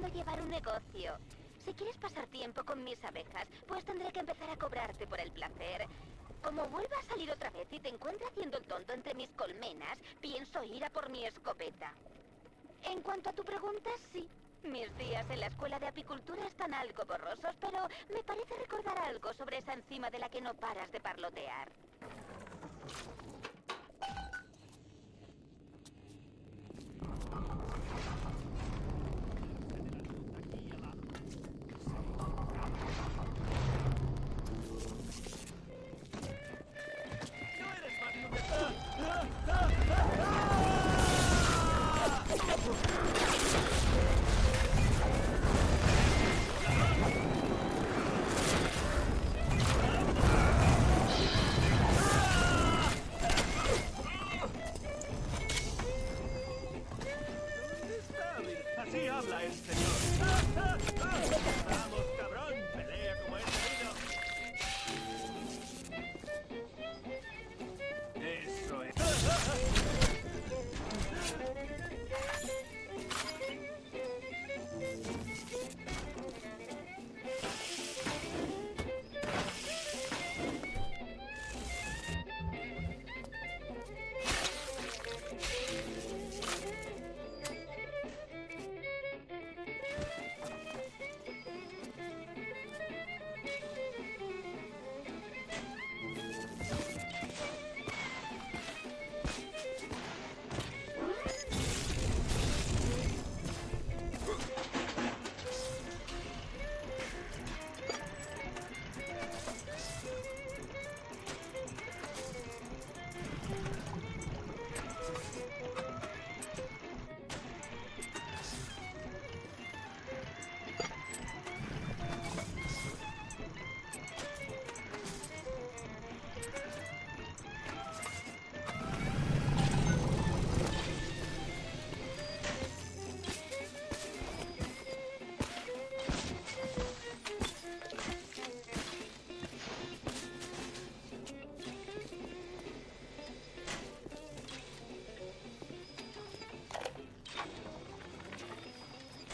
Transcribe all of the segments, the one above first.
intentando llevar un negocio. Si quieres pasar tiempo con mis abejas, pues tendré que empezar a cobrarte por el placer. Como vuelva a salir otra vez y te encuentre haciendo el tonto entre mis colmenas, pienso ir a por mi escopeta. En cuanto a tu pregunta, sí. Mis días en la escuela de apicultura están algo borrosos, pero me parece recordar algo sobre esa enzima de la que no paras de parlotear. Así habla el señor. Vamos, cabrón, pelea como es debido. Eso es.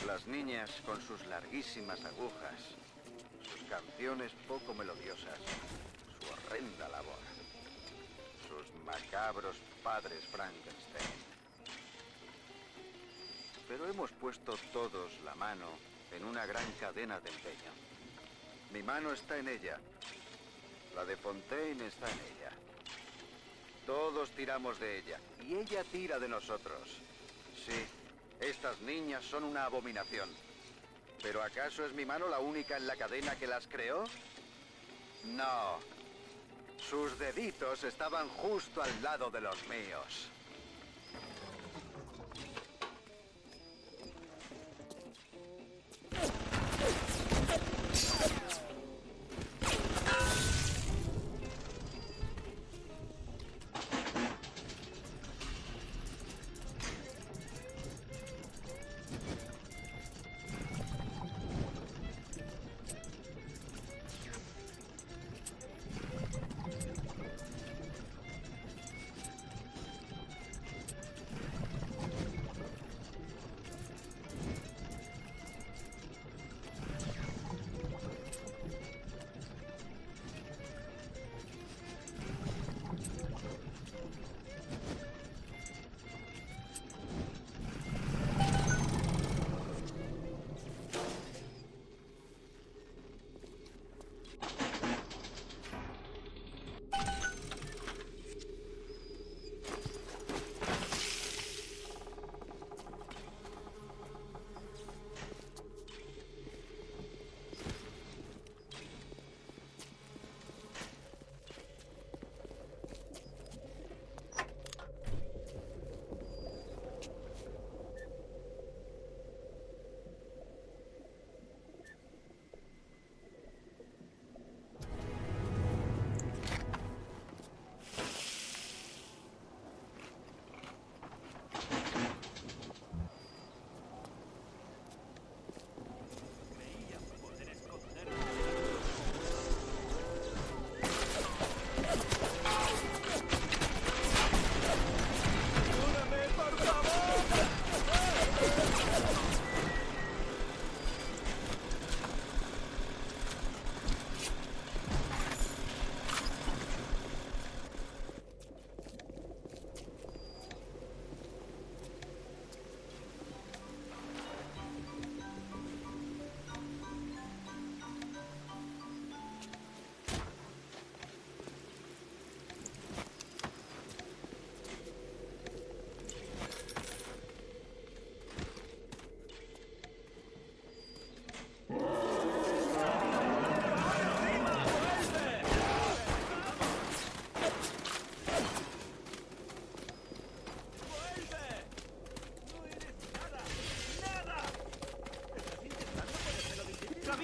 Las niñas con sus larguísimas agujas, sus canciones poco melodiosas, su horrenda labor, sus macabros padres Frankenstein. Pero hemos puesto todos la mano en una gran cadena de empeño. Mi mano está en ella, la de Fontaine está en ella. Todos tiramos de ella, y ella tira de nosotros. Sí. Estas niñas son una abominación. ¿Pero acaso es mi mano la única en la cadena que las creó? No. Sus deditos estaban justo al lado de los míos.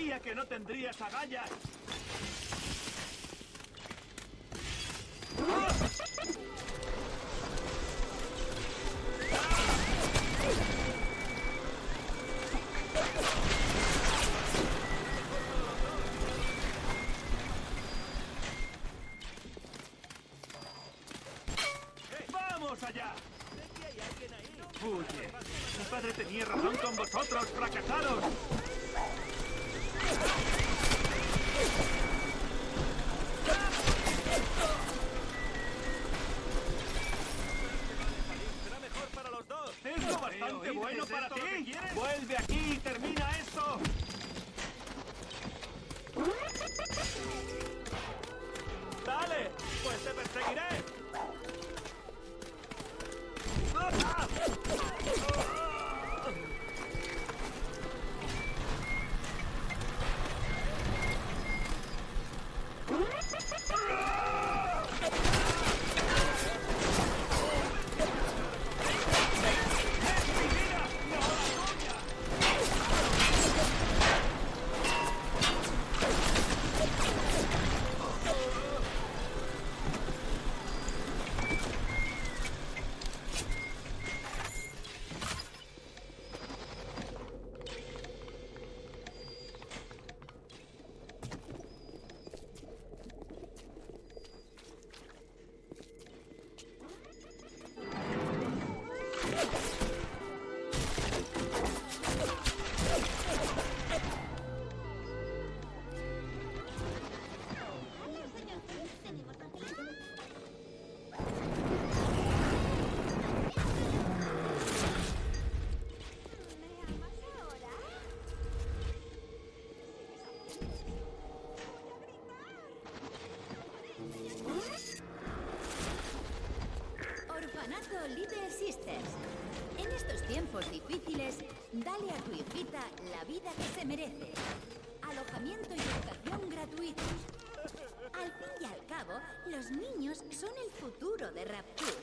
Sabía que no tendrías agallas. ¡Vamos allá! Oye, mi padre tenía razón con vosotros, fracasados. Será mejor para los dos. ¿Es lo bastante bueno para ti? Vuelve aquí y termina esto. ¡Dale! ¡Pues te perseguiré! Little Sisters. En estos tiempos difíciles, dale a tu hijita la vida que se merece. Alojamiento y educación gratuitos. Al fin y al cabo, los niños son el futuro de Rapture.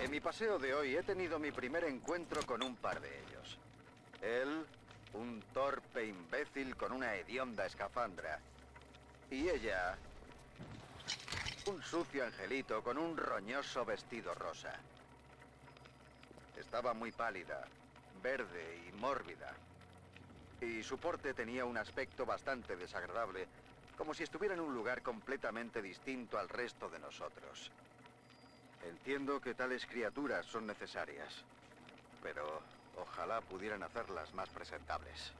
En mi paseo de hoy he tenido mi primer encuentro con un par de ellos. Él, un torpe imbécil con una hedionda escafandra. Y ella, un sucio angelito con un roñoso vestido rosa. Estaba muy pálida, verde y mórbida. Y su porte tenía un aspecto bastante desagradable, como si estuviera en un lugar completamente distinto al resto de nosotros. Entiendo que tales criaturas son necesarias, pero ojalá pudieran hacerlas más presentables.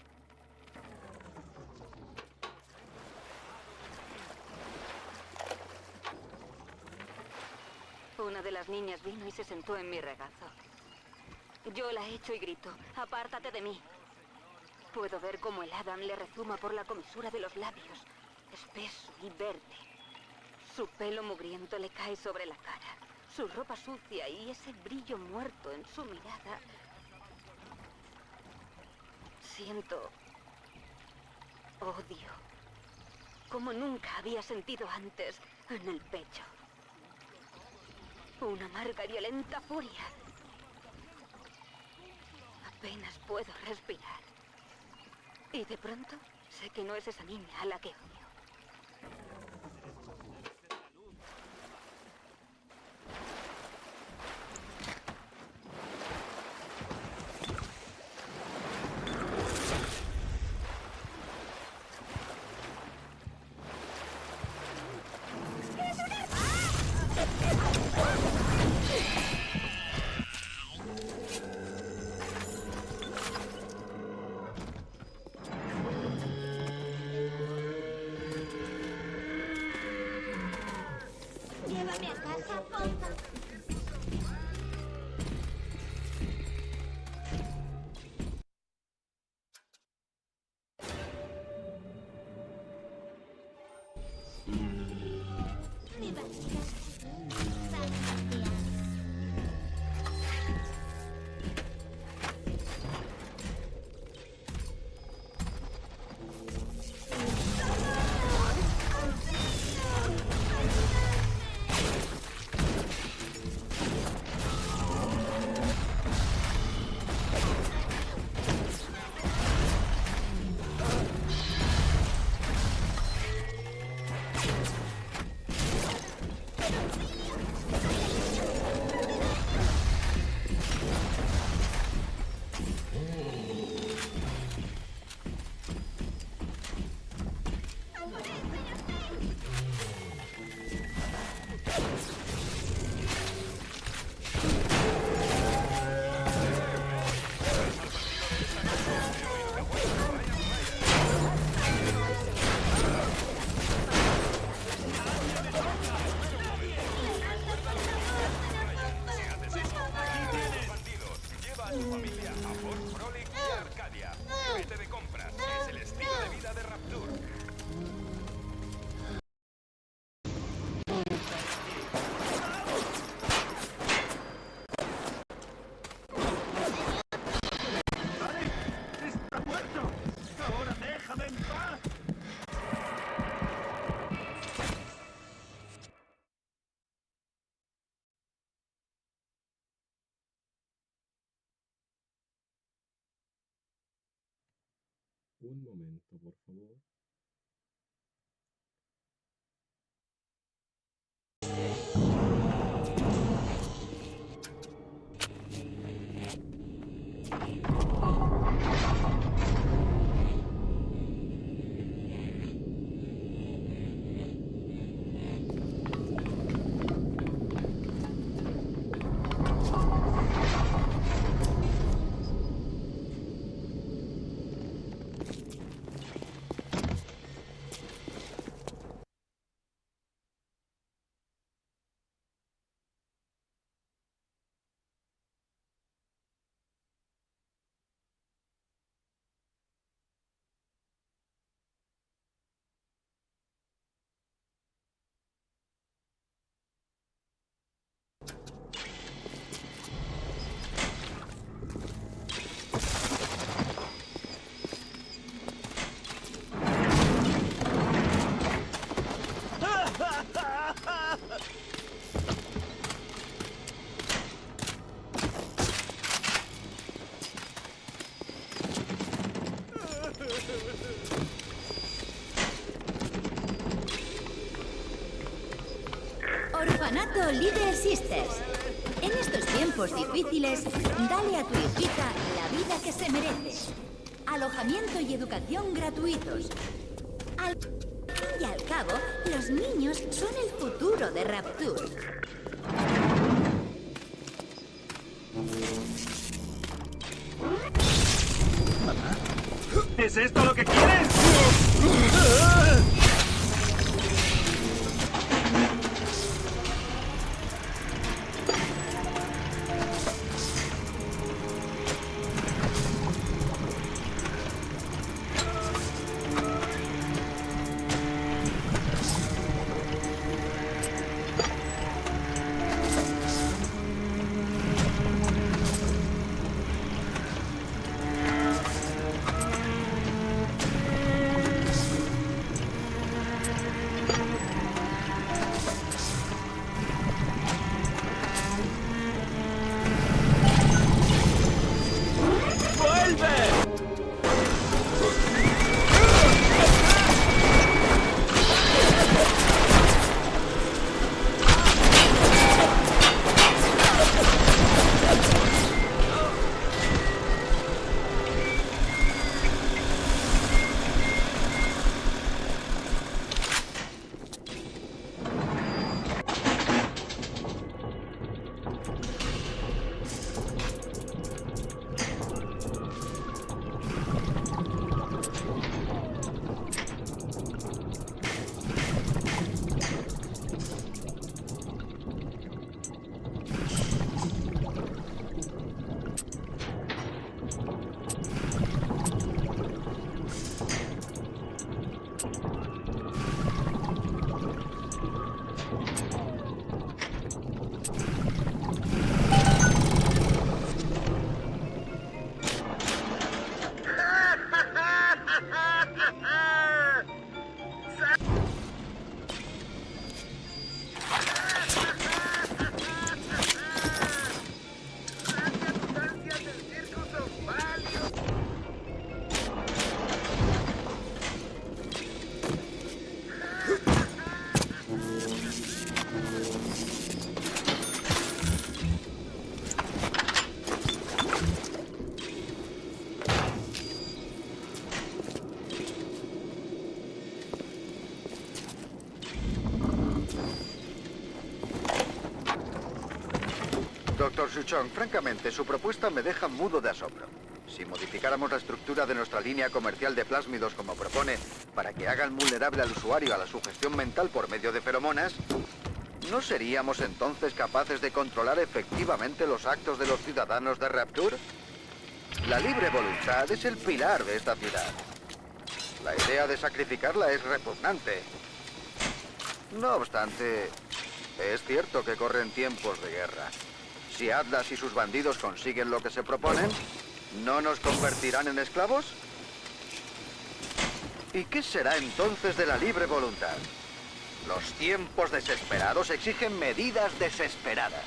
Una de las niñas vino y se sentó en mi regazo. Yo la echo y grito, apártate de mí. Puedo ver cómo el Adam le rezuma por la comisura de los labios, espeso y verde. Su pelo mugriento le cae sobre la cara. Su ropa sucia y ese brillo muerto en su mirada. Siento odio, como nunca había sentido antes en el pecho. Una amarga y violenta furia. Apenas puedo respirar. Y de pronto sé que no es esa niña a la que odio. Llévame a casa, porfa. Mi barriga. Fantasía. Un momento, por favor. Orfanato Little Sisters. En estos tiempos difíciles, dale a tu hijita la vida que se merece. Alojamiento y educación gratuitos. Al fin y al cabo, los niños son el futuro de Rapture. ¿Es esto lo que quieres? Doctor Suchong, francamente, su propuesta me deja mudo de asombro. Si modificáramos la estructura de nuestra línea comercial de plásmidos como propone, para que hagan vulnerable al usuario a la sugestión mental por medio de feromonas, ¿no seríamos entonces capaces de controlar efectivamente los actos de los ciudadanos de Rapture? La libre voluntad es el pilar de esta ciudad. La idea de sacrificarla es repugnante. No obstante, es cierto que corren tiempos de guerra. Si Atlas y sus bandidos consiguen lo que se proponen, ¿no nos convertirán en esclavos? ¿Y qué será entonces de la libre voluntad? Los tiempos desesperados exigen medidas desesperadas.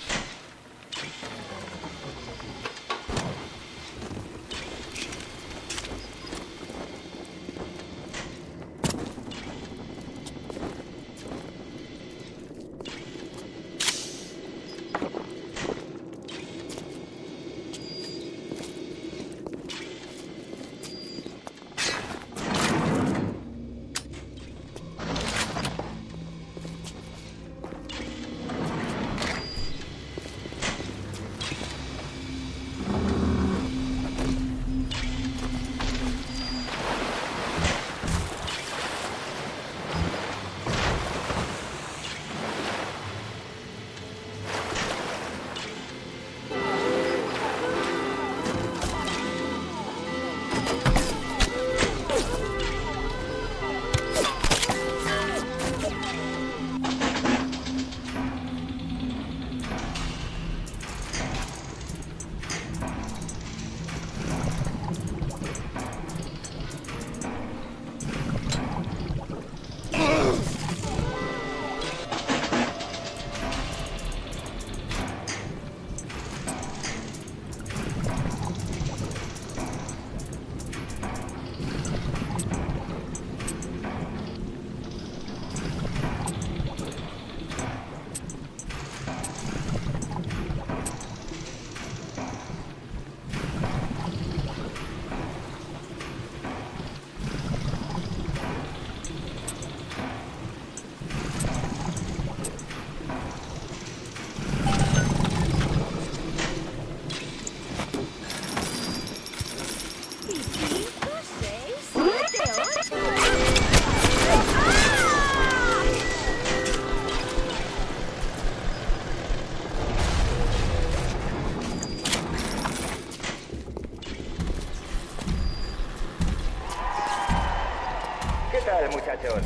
Muchachos,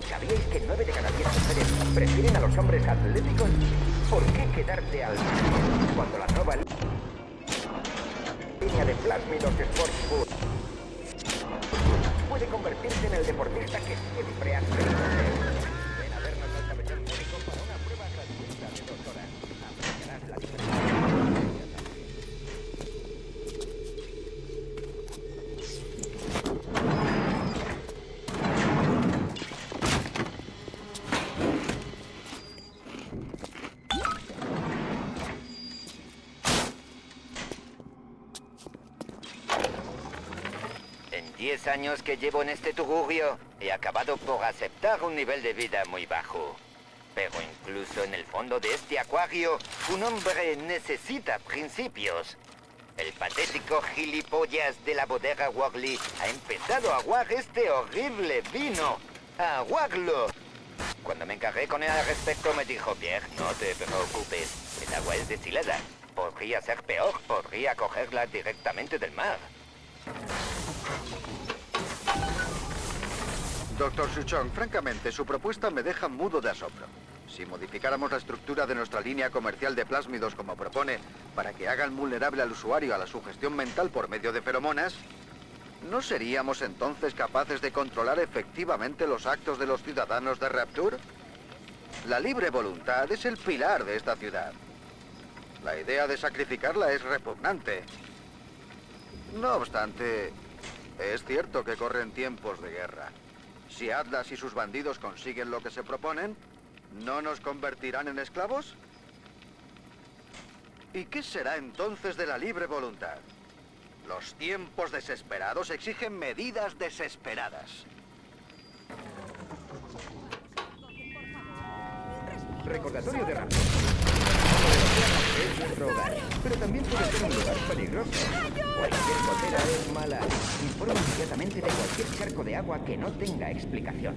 ¿sabíais que 9 de cada 10 mujeres prefieren a los hombres atléticos? ¿Por qué quedarte al margen cuando la nueva línea de plásmidos Sport Food puede convertirse en el deportista que siempre has querido ser? Ven a vernos al pabellón médico para una prueba gratuita de 2 horas. Apreciarás la diferencia. En 10 años que llevo en este tugurio, he acabado por aceptar un nivel de vida muy bajo. Pero incluso en el fondo de este acuario, un hombre necesita principios. El patético gilipollas de la bodega Worley ha empezado a aguar este horrible vino. ¡A aguarlo! Cuando me encargué con él al respecto, me dijo: Pierre, no te preocupes, el agua es destilada. Podría ser peor, podría cogerla directamente del mar. Doctor Suchong, francamente, su propuesta me deja mudo de asombro. Si modificáramos la estructura de nuestra línea comercial de plásmidos como propone, para que hagan vulnerable al usuario a la sugestión mental por medio de feromonas, ¿no seríamos entonces capaces de controlar efectivamente los actos de los ciudadanos de Rapture? La libre voluntad es el pilar de esta ciudad. La idea de sacrificarla es repugnante. No obstante, es cierto que corren tiempos de guerra. Si Atlas y sus bandidos consiguen lo que se proponen, ¿no nos convertirán en esclavos? ¿Y qué será entonces de la libre voluntad? Los tiempos desesperados exigen medidas desesperadas. Recordatorio de Rapture. Es nuestro hogar, pero también puede ser un lugar peligroso. Cualquier gotera es mala. Informa inmediatamente de cualquier charco de agua que no tenga explicación.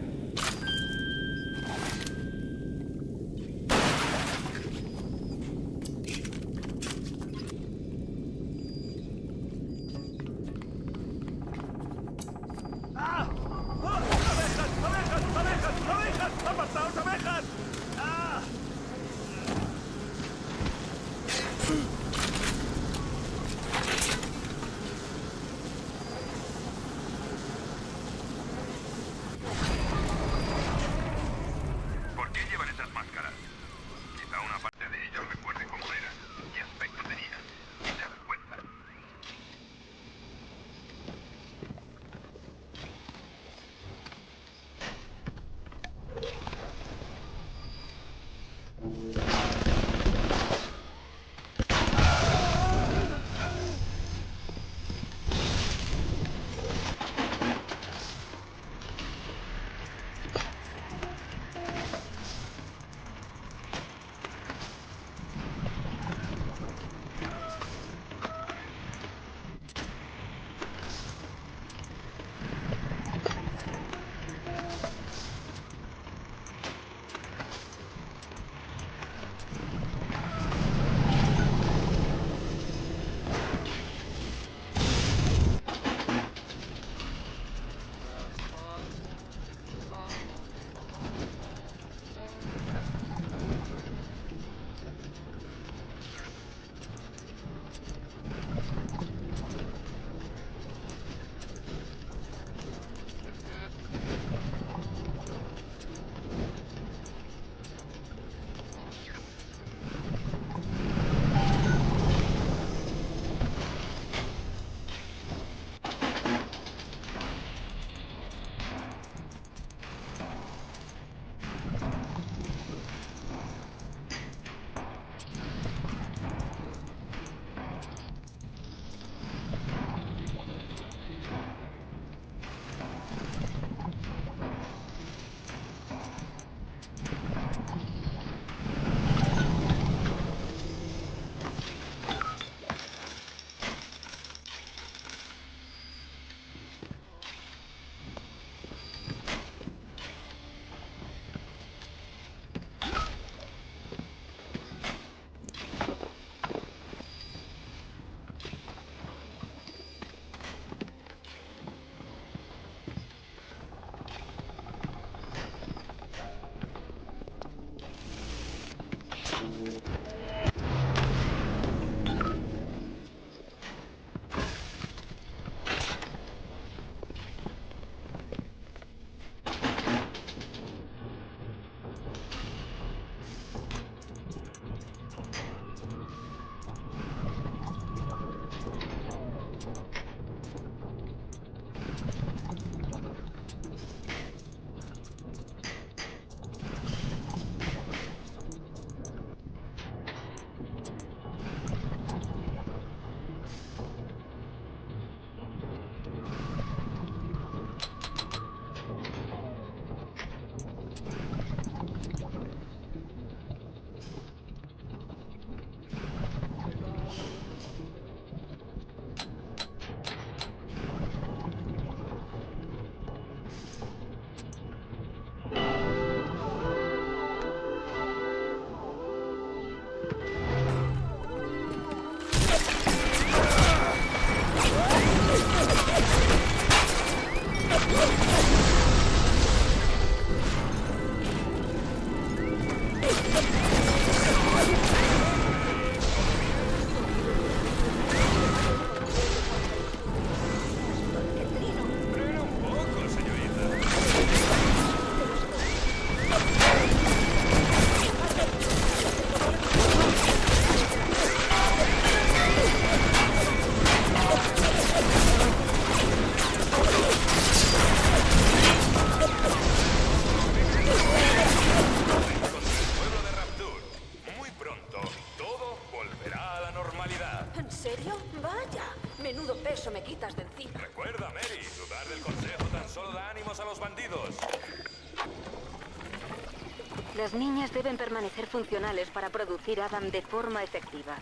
Las niñas deben permanecer funcionales para producir Adam de forma efectiva.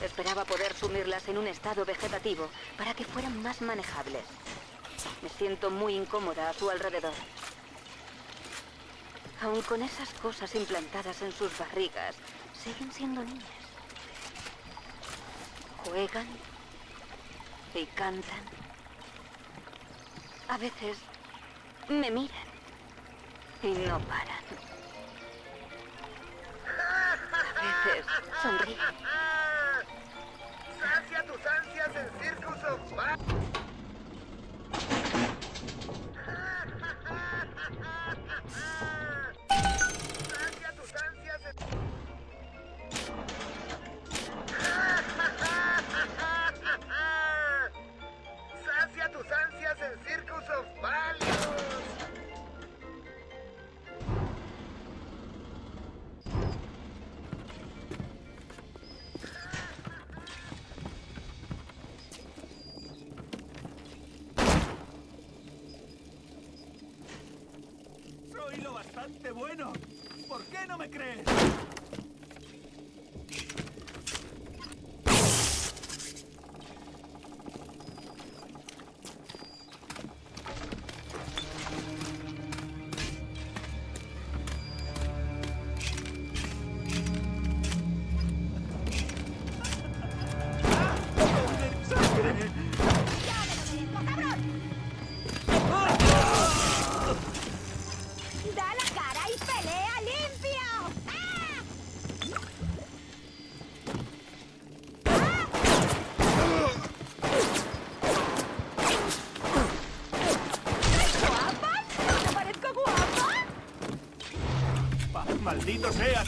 Esperaba poder sumirlas en un estado vegetativo para que fueran más manejables. Me siento muy incómoda a su alrededor. Aun con esas cosas implantadas en sus barrigas, siguen siendo niñas. Juegan y cantan. A veces me miran y no paran. A veces sonríen. Sacia tus ansias en Circus of Sacia tus ansias en... Sacia tus ansias en Circus of Values. Soy lo bastante bueno. ¿Por qué no me crees? ¡Da la cara y pelea limpio! ¡Ah! ¿Guapa? ¿No te parezco guapa? ¡Maldito seas!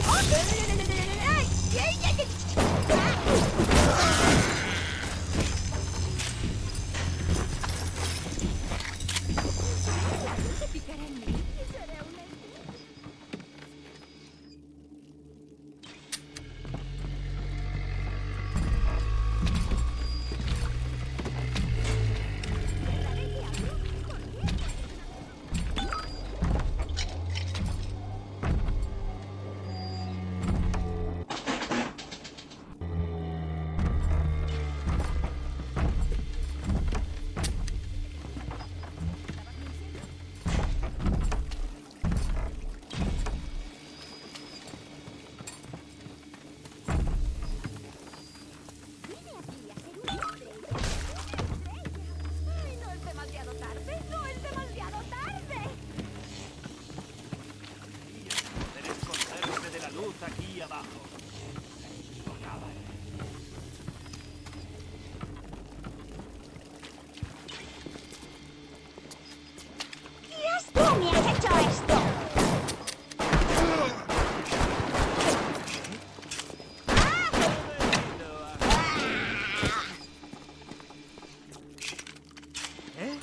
¡Ay! ¡Ay, ay, ay! ¿Se picará en mí? ¿Y seré una ¡Ay, no es demasiado tarde! ¡No es demasiado tarde! Poder esconderse de la luz aquí abajo. Tocaba. ¡Tú me has hecho esto! ¿Eh?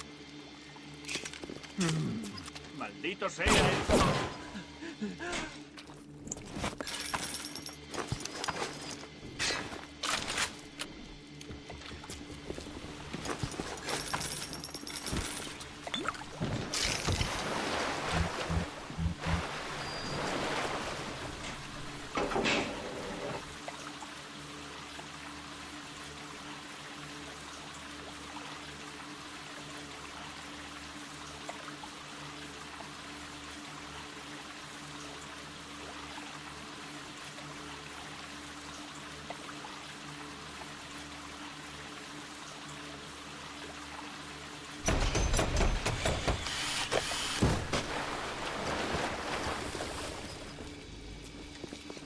¡Maldito sea esto!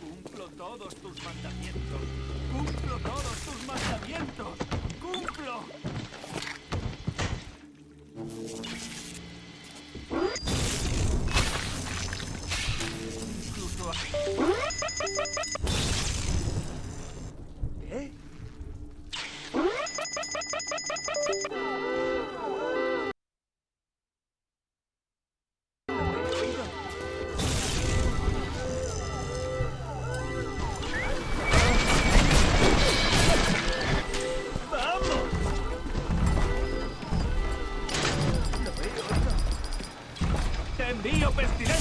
Cumplo todos tus mandamientos. Cumplo todos tus mandamientos. Cumplo. Incluso... ¿Eh? ¡Vamos! Lo veo. envío pestilente!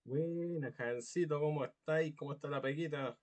Buena, Jancito, ¿cómo estáis? ¿Cómo está la Pequita?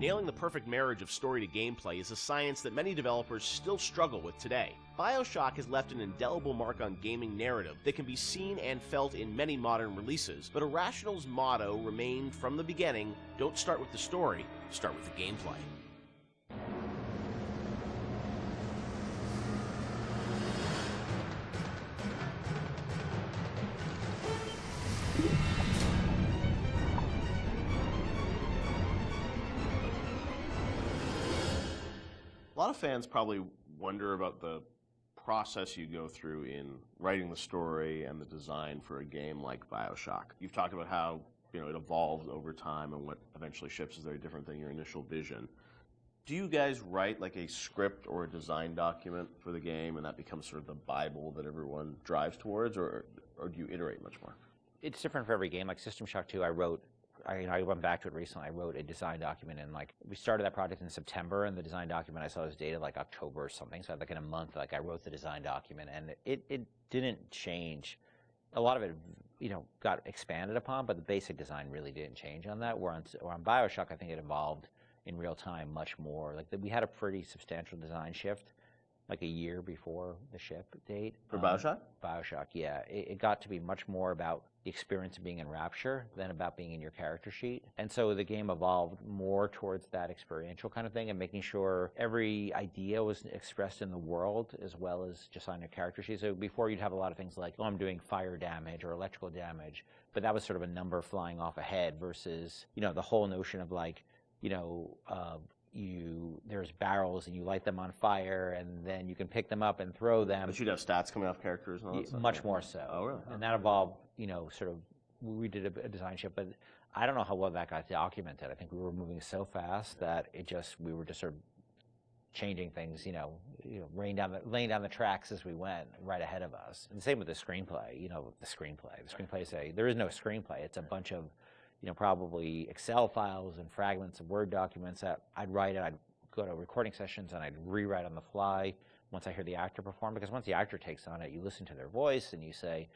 Nailing the perfect marriage of story to gameplay is a science that many developers still struggle with today. Bioshock has left an indelible mark on gaming narrative that can be seen and felt in many modern releases, but Irrational's motto remained from the beginning, don't start with the story, start with the gameplay. A lot of fans probably wonder about the process you go through in writing the story and the design for a game like Bioshock. You've talked about how it evolves over time and what eventually ships is very different than your initial vision. Do you guys write like a script or a design document for the game and that becomes sort of the Bible that everyone drives towards, or do you iterate much more? It's different for every game. Like System Shock 2, I went back to it recently. I wrote a design document, and we started that project in September, and the design document I saw was dated like October or something. So in a month, I wrote the design document, and it didn't change. A lot of it, got expanded upon, but the basic design really didn't change on that. Where on Bioshock, I think it evolved in real time much more. We had a pretty substantial design shift, like a year before the ship date. For Bioshock? Bioshock, yeah. It got to be much more about the experience of being in Rapture than about being in your character sheet. And so the game evolved more towards that experiential kind of thing and making sure every idea was expressed in the world as well as just on your character sheet. So before you'd have a lot of things like, I'm doing fire damage or electrical damage, but that was sort of a number flying off ahead versus, the whole notion of there's barrels and you light them on fire and then you can pick them up and throw them. But you'd have stats coming off characters and all that stuff? Much more so. Oh, really? And that evolved, we did a design shift, but I don't know how well that got documented. I think we were moving so fast that we were just sort of changing things, laying down the tracks as we went right ahead of us. And the same with the screenplay, the screenplay, there is no screenplay. It's a bunch of probably Excel files and fragments of Word documents that I'd write and I'd go to recording sessions and I'd rewrite on the fly once I hear the actor perform. Because once the actor takes on it, you listen to their voice and you say,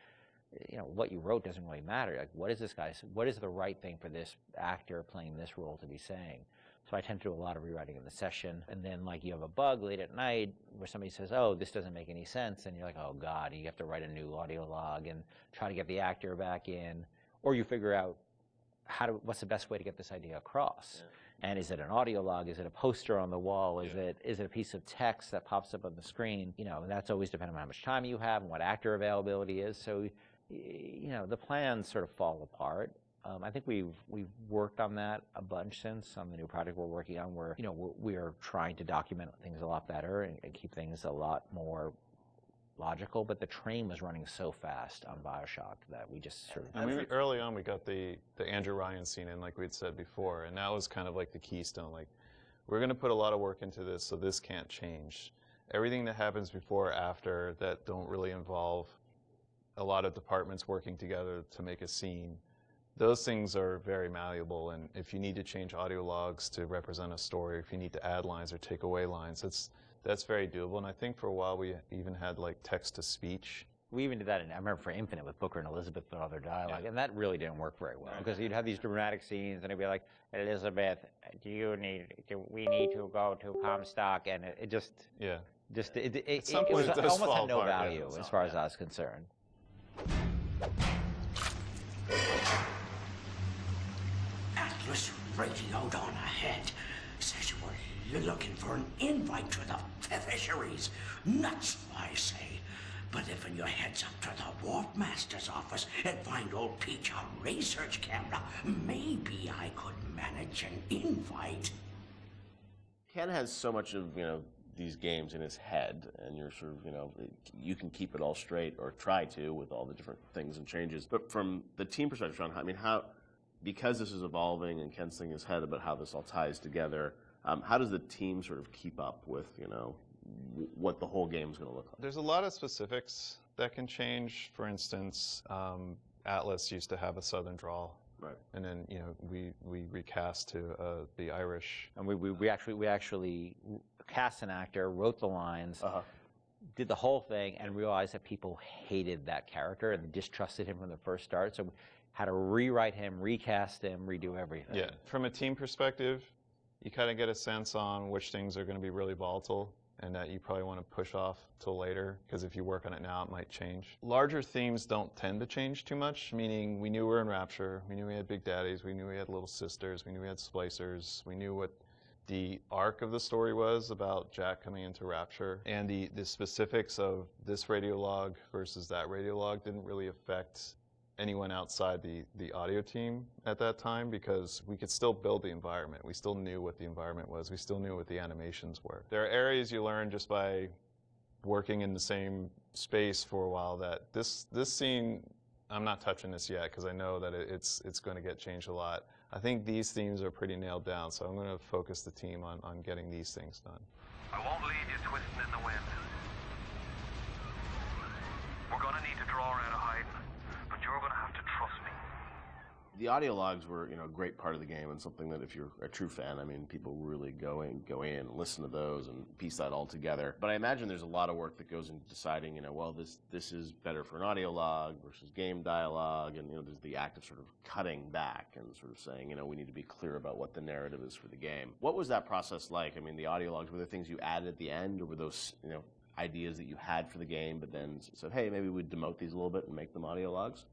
what you wrote doesn't really matter. What is the right thing for this actor playing this role to be saying? So I tend to do a lot of rewriting in the session. And then you have a bug late at night where somebody says, oh, this doesn't make any sense. And you're like, oh God, you have to write a new audio log and try to get the actor back in. Or you figure out what's the best way to get this idea across? Yeah. And is it an audio log? Is it a poster on the wall? Is it a piece of text that pops up on the screen? That's always depending on how much time you have and what actor availability is. So, the plans sort of fall apart. I think we've worked on that a bunch since on the new project we're working on where, we are trying to document things a lot better and keep things a lot more logical, but the train was running so fast on Bioshock that we just sort of... early on, we got the Andrew Ryan scene in, like we'd said before, and that was kind of like the keystone. We're going to put a lot of work into this, so this can't change. Everything that happens before or after that don't really involve a lot of departments working together to make a scene, those things are very malleable, and if you need to change audio logs to represent a story, if you need to add lines or take away lines, that's very doable. And I think for a while we even had text-to-speech. We even did that, I remember for Infinite with Booker and Elizabeth and all their dialogue, and that really didn't work very well because you'd have these dramatic scenes and it'd be like, Elizabeth, we need to go to Comstock, and it just almost had no value as far as I was concerned. Atlas radio down ahead says you were looking for an invite to the fisheries. Nuts, I say. But if your head's up to the Wharf Master's office and find old Peach a research camera, maybe I could manage an invite. Ken has so much of, these games in his head, and you're sort of, you can keep it all straight, or try to, with all the different things and changes. But from the team perspective, Sean, because this is evolving and Ken's thinking in his head about how this all ties together, how does the team sort of keep up with, what the whole game is going to look like? There's a lot of specifics that can change. For instance, Atlas used to have a Southern drawl. Right. And then, we recast to the Irish. And we actually cast an actor, wrote the lines, did the whole thing, and realized that people hated that character and distrusted him from the first start. So we had to rewrite him, recast him, redo everything. Yeah. From a team perspective, you kind of get a sense on which things are going to be really volatile and that you probably want to push off till later, because if you work on it now, it might change. Larger themes don't tend to change too much, meaning we knew we were in Rapture, we knew we had Big Daddies, we knew we had Little Sisters, we knew we had Splicers, we knew what the arc of the story was about Jack coming into Rapture, and the specifics of this radiolog versus that radiolog didn't really affect anyone outside the audio team at that time, because we could still build the environment. We still knew what the environment was. We still knew what the animations were. There are areas you learn just by working in the same space for a while that this scene, I'm not touching this yet because I know that it's going to get changed a lot. I think these themes are pretty nailed down, so I'm going to focus the team on getting these things done. I won't leave you twisting in the wind. We're going to need to draw out of hiding, but you're going to have to trust me. The audio logs were, a great part of the game, and something that if you're a true fan, I mean, people really go in and listen to those and piece that all together. But I imagine there's a lot of work that goes into deciding, well, this is better for an audio log versus game dialogue, and there's the act of sort of cutting back and sort of saying, we need to be clear about what the narrative is for the game. What was that process like? I mean, the audio logs, were there things you added at the end, or were those, ideas that you had for the game, but then said, hey, maybe we'd demote these a little bit and make them audio logs?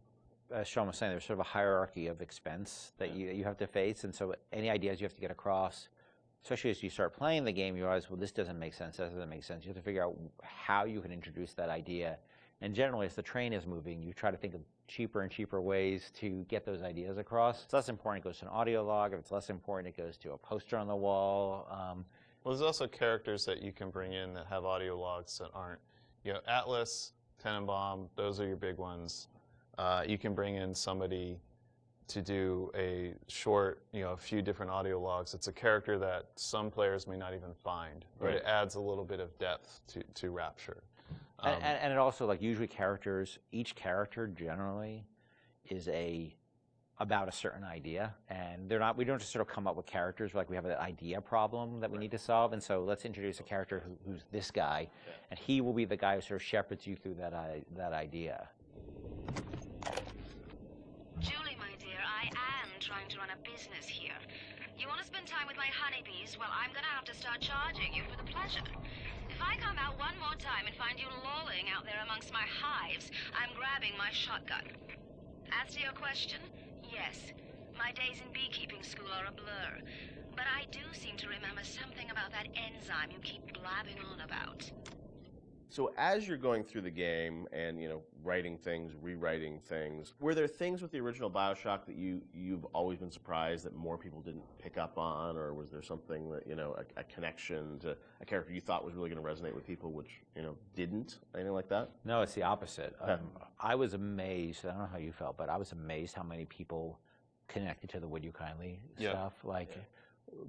As Sean was saying, there's sort of a hierarchy of expense that you have to face, and so any ideas you have to get across, especially as you start playing the game, you realize, well, this doesn't make sense, that doesn't make sense. You have to figure out how you can introduce that idea. And generally, as the train is moving, you try to think of cheaper and cheaper ways to get those ideas across. If it's less important, it goes to an audio log. If it's less important, it goes to a poster on the wall. Well, there's also characters that you can bring in that have audio logs that aren't, Atlas, Tenenbaum, those are your big ones. You can bring in somebody to do a short, a few different audio logs. It's a character that some players may not even find, but Right. it adds a little bit of depth to Rapture. And it also, usually each character generally is about a certain idea, and we don't just sort of come up with characters like we have an idea problem that we need to solve, and so let's introduce a character who's this guy, and he will be the guy who sort of shepherds you through that idea. Julie, my dear, I am trying to run a business here. You want to spend time with my honeybees? Well, I'm going to have to start charging you for the pleasure. If I come out one more time and find you lolling out there amongst my hives, I'm grabbing my shotgun. As to your question, yes, my days in beekeeping school are a blur. But I do seem to remember something about that enzyme you keep blabbing on about. So as you're going through the game and, writing things, rewriting things, were there things with the original Bioshock that you've always been surprised that more people didn't pick up on, or was there something that, a connection to a character you thought was really going to resonate with people, which, didn't? Anything like that? No, it's the opposite. I was amazed, I don't know how you felt, but I was amazed how many people connected to the Would You Kindly stuff.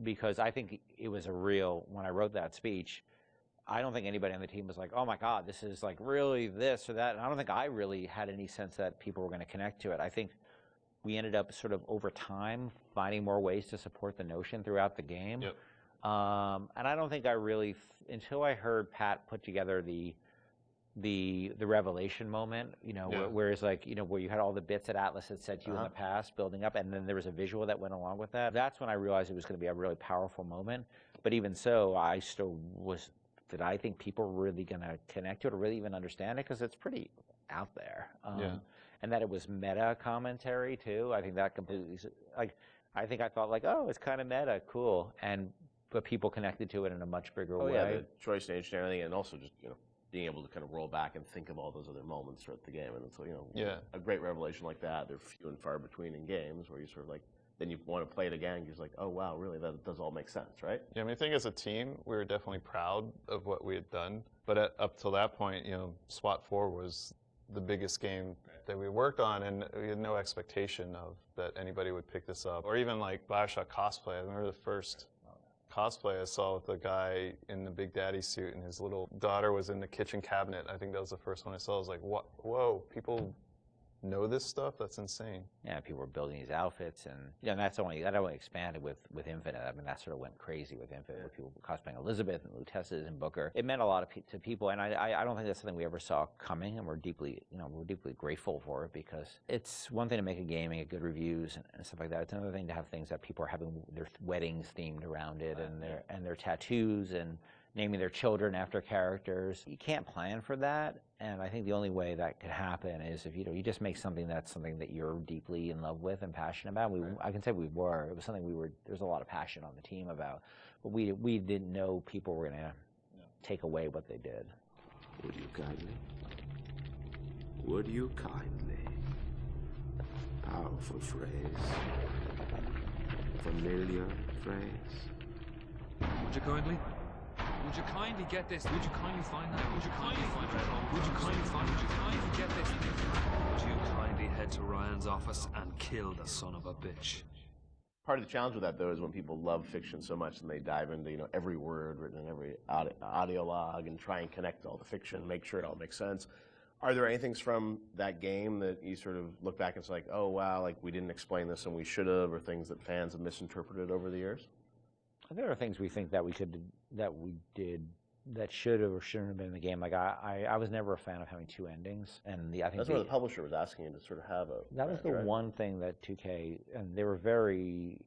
Because I think it was when I wrote that speech, I don't think anybody on the team was like, oh my God, this is really this or that. And I don't think I really had any sense that people were going to connect to it. I think we ended up sort of over time finding more ways to support the notion throughout the game. Yep. And I don't think I really, until I heard Pat put together the revelation moment, where it's where you had all the bits that Atlas had said to you in the past building up, and then there was a visual that went along with that. That's when I realized it was going to be a really powerful moment. But even so, I still did I think people were really going to connect to it or really even understand it? Because it's pretty out there. And that it was meta commentary, too. I think that completely, I think I thought oh, it's kind of meta, cool. But people connected to it in a much bigger way. Yeah, the choice and everything, and also just, being able to kind of roll back and think of all those other moments throughout the game. And so, a great revelation like that, they're few and far between in games where you sort of then you want to play it again, you're oh wow, really, that does all make sense, right? Yeah, I think as a team, we were definitely proud of what we had done. But up till that point, SWAT 4 was the biggest game that we worked on, and we had no expectation of that anybody would pick this up. Or even Bioshock cosplay. I remember the first cosplay I saw with the guy in the Big Daddy suit, and his little daughter was in the kitchen cabinet. I think that was the first one I saw. I was like, whoa, people know this stuff, that's insane. Yeah, people were building these outfits, and that only expanded with Infinite. I mean, that sort of went crazy with Infinite, with people cosplaying Elizabeth and Luteces and Booker. It meant a lot to people, and I don't think that's something we ever saw coming, and we're deeply grateful for it, because it's one thing to make a game and get good reviews and stuff like that. It's another thing to have things that people are having their weddings themed around it, and their tattoos and naming their children after characters. You can't plan for that, and I think the only way that could happen is if you just make something that's something that you're deeply in love with and passionate about. I can say we were. It was something there's a lot of passion on the team about, but we didn't know people were going to take away what they did. Would you kindly? Would you kindly? Powerful phrase. Familiar phrase. Would you kindly? Would you kindly get this? Would you kindly find that? Would you kindly find that? Would you kindly find? Would you kindly get this? Would you kindly head to Ryan's office and kill the son of a bitch? Part of the challenge with that, though, is when people love fiction so much and they dive into every word written in every audio log and try and connect all the fiction, make sure it all makes sense. Are there any things from that game that you sort of look back and it's like, oh wow, like we didn't explain this and we should have, or things that fans have misinterpreted over the years? There are things we think that we did that should have or shouldn't have been in the game. Like I was never a fan of having two endings, and I think that's what the publisher was asking you to sort of have a. That was the one thing that 2K, and they were very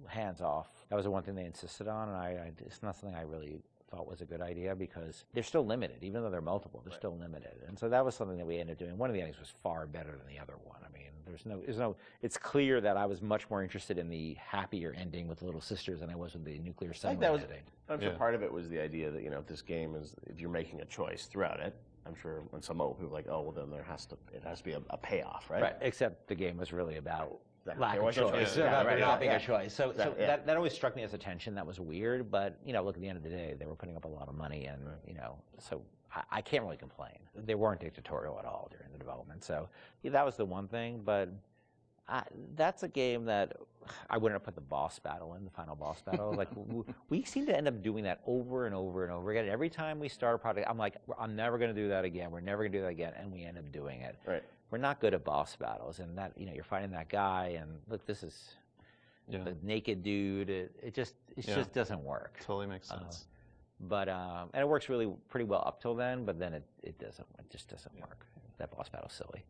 hands off. That was the one thing they insisted on, and it's not something I really thought was a good idea, because they're still limited, even though they're multiple. They're still limited, and so that was something that we ended up doing. One of the endings was far better than the other one. I mean, there's no. It's clear that I was much more interested in the happier ending with the little sisters than I was with the nuclear submarine ending. I'm sure part of it was the idea that if this game is, if you're making a choice throughout it, I'm sure when some old people are like, oh well, then it has to be a payoff, right? Right. Except the game was really about lack of choice, about not being a choice. So that always struck me as a tension that was weird. But look, at the end of the day, they were putting up a lot of money, and so I can't really complain. They weren't dictatorial at all during the development. So that was the one thing. But that's a game that I wouldn't have put the boss battle in, the final boss battle. Like we seem to end up doing that over and over and over again. Every time we start a project, I'm like, I'm never going to do that again. We're never going to do that again, and we end up doing it. Right. We're not good at boss battles, and that you're fighting that guy, and look, this is the naked dude. It just doesn't work. Totally makes sense. But and it works really pretty well up till then, but then it doesn't. It just doesn't work. That boss battle's silly.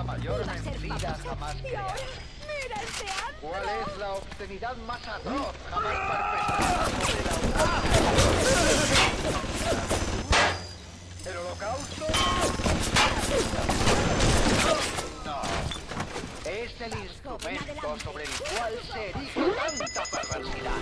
Mayor mentira jamás creada. ¡Mira ese árbol! ¿Cuál es la obscenidad más atroz jamás perpetrada sobre la humanidad? ¿El holocausto? No. Es el instrumento sobre el cual se erige tanta perversidad.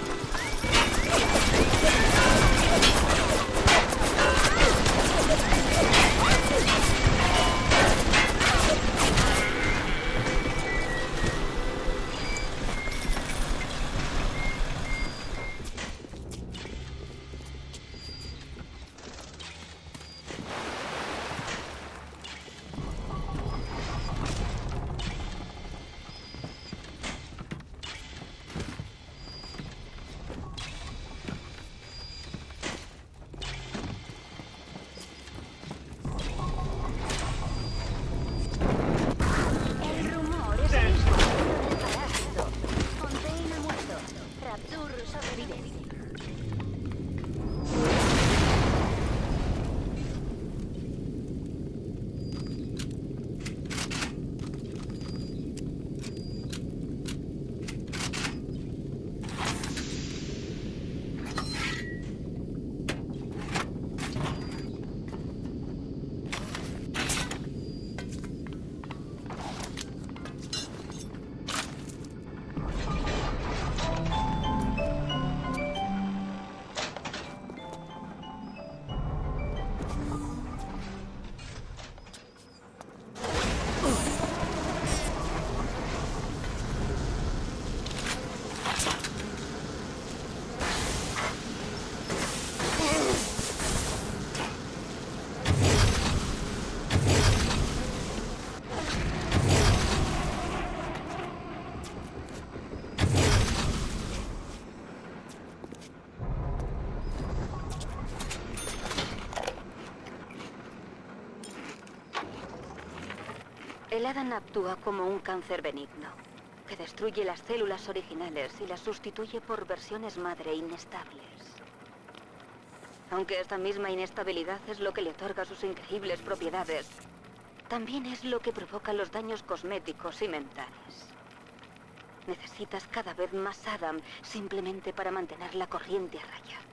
El Adam actúa como un cáncer benigno, que destruye las células originales y las sustituye por versiones madre inestables. Aunque esta misma inestabilidad es lo que le otorga sus increíbles propiedades, también es lo que provoca los daños cosméticos y mentales. Necesitas cada vez más Adam simplemente para mantener la corriente a raya.